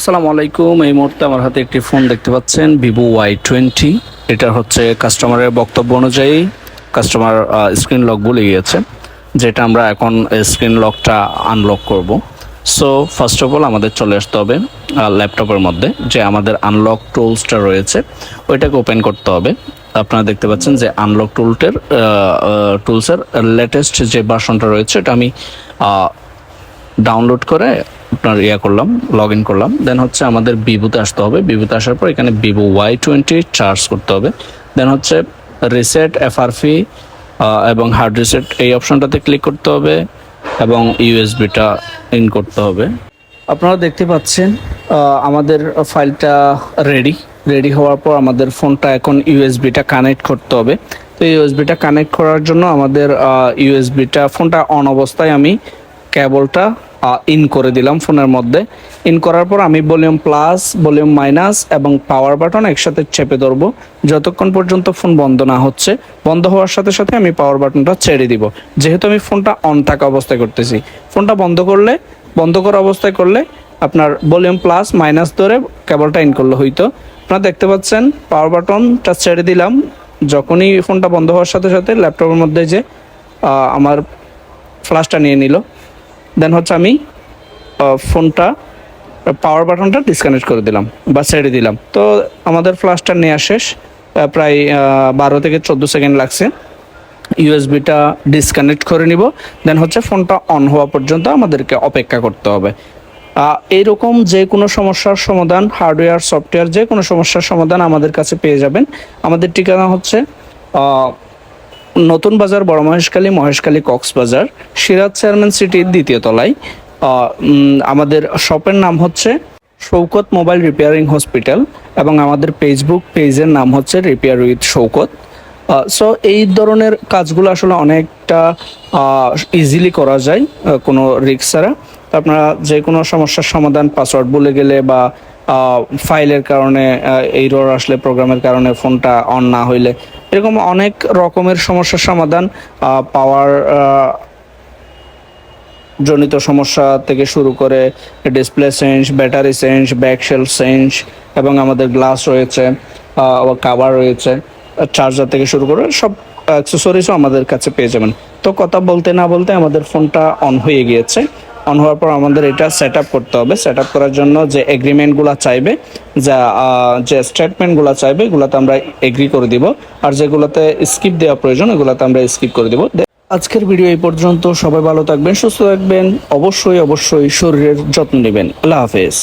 আসসালামু আলাইকুম। এই মুহূর্তে আমার হাতে একটি ফোন দেখতে পাচ্ছেন, ভিভো Y20। এটা হচ্ছে কাস্টমারের বক্তব্য অনুযায়ী কাস্টমার স্ক্রিন লক ভুলে গিয়েছে, যেটা আমরা এখন স্ক্রিন লকটা আনলক করব। সো ফার্স্ট অফ অল আমাদের চলে আসতে হবে ল্যাপটপের মধ্যে যে আমাদের আনলক টুলসটা রয়েছে ওইটাকে ওপেন করতে হবে। আপনারা দেখতে পাচ্ছেন যে আনলক টুলসের লেটেস্ট যে ভার্সনটা রয়েছে এটা আমি ডাউনলোড করে আপনার করলাম, লগ ইন করলাম। দেন হচ্ছে আমাদের ভিভোতে আসতে হবে। ভিভোতে আসার পর এখানে ভিভো Y20 চার্জ করতে হবে। দেন হচ্ছে রিসেট এফআরপি এবং হার্ড রিসেট এই অপশনটাতে ক্লিক করতে হবে এবং ইউএসবিটা ইন করতে হবে। আপনারা দেখতে পাচ্ছেন আমাদের ফাইলটা রেডি হওয়ার পর আমাদের ফোনটা এখন ইউএসবিটা কানেক্ট করতে হবে। তো ইউএসবিটা কানেক্ট করার জন্য আমাদের ফোনটা অন অবস্থায় আমি কেবলটা ইন করে দিলাম ফোনের মধ্যে। ইন করার পর আমি ভলিউম প্লাস, ভলিউম মাইনাস এবং পাওয়ার বাটন একসাথে চেপে ধরবো যতক্ষণ পর্যন্ত ফোন বন্ধ না হচ্ছে। বন্ধ হওয়ার সাথে সাথে আমি পাওয়ার বাটনটা ছেড়ে দিব, যেহেতু আমি ফোনটা অন থাকা অবস্থায় করতেছি। ফোনটা বন্ধ করা অবস্থায় করলে আপনার ভলিউম প্লাস মাইনাস ধরে কেবলটা ইন করলে হইতো। আপনারা দেখতে পাচ্ছেন পাওয়ার বাটনটা ছেড়ে দিলাম। যখনই ফোনটা বন্ধ হওয়ার সাথে সাথে ল্যাপটপের মধ্যে যে আমার ফ্ল্যাশটা নিয়ে নিল। দেন হচ্ছে আমি ফোনটা পাওয়ার বাটনটা ডিসকানেক্ট করে দিলাম বা ছেড়ে দিলাম। তো আমাদের ফ্ল্যাশটা নেওয়া শেষ, প্রায় 12 থেকে 14 সেকেন্ড লাগছে। ইউএসবিটা ডিসকানেক্ট করে নিব। দেন হচ্ছে ফোনটা অন হওয়া পর্যন্ত আমাদেরকে অপেক্ষা করতে হবে। এইরকম যে কোনো সমস্যার সমাধান, হার্ডওয়্যার সফটওয়্যার যে কোনো সমস্যার সমাধান আমাদের কাছে পেয়ে যাবেন। আমাদের ঠিকানা হচ্ছে নতুন বাজার, বড় মহেশখালী কক্সবাজার, সিরাজ চেয়ারম্যান সিটির 2য় তলায়। আমাদের শপের নাম হচ্ছে শৌকত মোবাইল রিপেয়ারিং হসপিটাল এবং আমাদের ফেসবুক পেজের নাম হচ্ছে রিপেয়ার উইথ শৌকত। সো এই ধরনের কাজগুলো আসলে অনেকটা ইজিলি করা যায় কোনো রিস্ক ছাড়া। তো আপনারা যে কোনো সমস্যার সমাধান, পাসওয়ার্ড ভুলে গেলে বা ফাইলের কারণে এরর আসলে, প্রোগ্রামের কারণে ফোনটা অন না হইলে, এরকম অনেক রকমের সমস্যার সমাধান, পাওয়ার জনিত সমস্যা থেকে শুরু করে display change, battery change, back shell change এবং আমাদের গ্লাস রয়েছে, কাভার রয়েছে, চার্জার থেকে শুরু করে সব অ্যাক্সেসরিজও আমাদের কাছে পেয়ে যাবেন। তো কথা বলতে না বলতে আমাদের ফোনটা অন হয়ে গিয়েছে। অন হওয়ার পর আমাদের এটা সেট আপ করতে হবে। সেট আপ করার জন্য যে এগ্রিমেন্টগুলো চাইবে, যে স্টেটমেন্টগুলো চাইবে, এগুলোতে আমরা এগ্রি করে দিব। আর যেগুলোতে স্কিপ দেওয়া প্রয়োজন এগুলোতে আমরা স্কিপ করে দিব। আজকের ভিডিও এই পর্যন্ত। সবাই ভালো থাকবেন, সুস্থ থাকবেন, অবশ্যই শরীরের যত্ন নেবেন। আল্লাহ হাফেজ।